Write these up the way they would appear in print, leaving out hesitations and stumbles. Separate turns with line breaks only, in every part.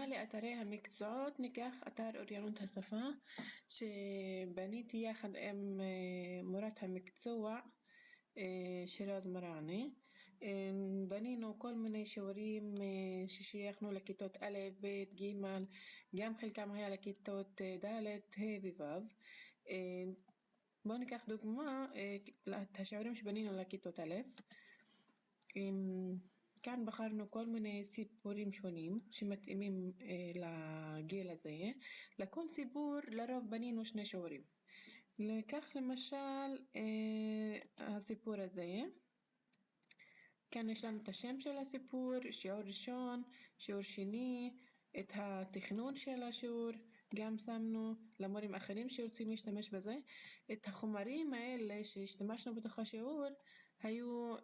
בדוגמה לאתרי המקצועות, ניקח אתר אוריינות השפה שבניתי יחד עם מורת המקצוע שירז מראענה. בנינו כל מיני שיעורים ששייכנו לכיתות א', ב', ג', גם חלקם היה לכיתות ד', ה' וו'. בואו ניקח דוגמה את השיעורים שבנינו לכיתות א'. כאן בחרנו כל מיני סיפורים שונים שמתאימים לגיל הזה. לכל סיפור לרוב בנינו 2 שיעורים. ניקח למשל הסיפור הזה. כאן יש לנו את השם של הסיפור, שיעור ראשון, שיעור שני, את התכנון של השיעור, גם שמנו למורים אחרים שרוצים להשתמש בזה. את החומרים האלה שהשתמשנו בתוך השיעור היו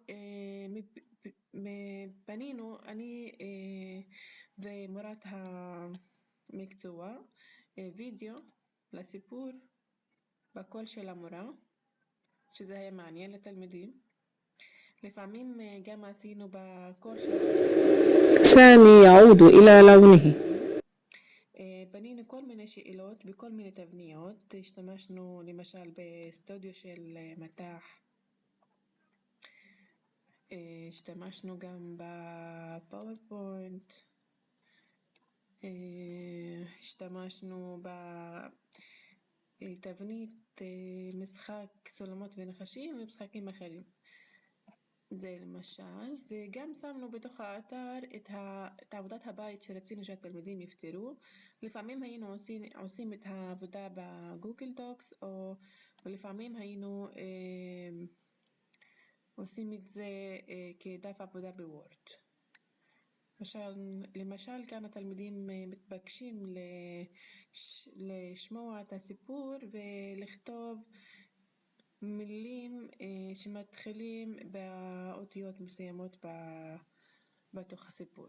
בנינו אני ומורת המקצוע וידאו לסיפור בקול של המורה, שזה היה מעניין לתלמידים. לפעמים גם עשינו בקול של
ثاني يعود إلى لونه.
בנינו כל מיני שאלות בכל מיני תבניות. השתמשנו למשל בסטודיו של מטח, השתמשנו גם בפאורפוינט, השתמשנו בתבנית משחק סולמות ונחשים ומשחקים אחרים. זה למשל, וגם שמנו בתוך האתר את עבודת הבית שרצינו שהתלמידים יפתרו. לפעמים היינו עושים את העבודה בגוגל דוקס, ולפעמים היינו עושים את זה כדף עבודה בוורד. למשל כאן התלמידים מתבקשים לשמוע את הסיפור ולכתוב מילים שמתחילים באותיות מסוימות בתוך הסיפור.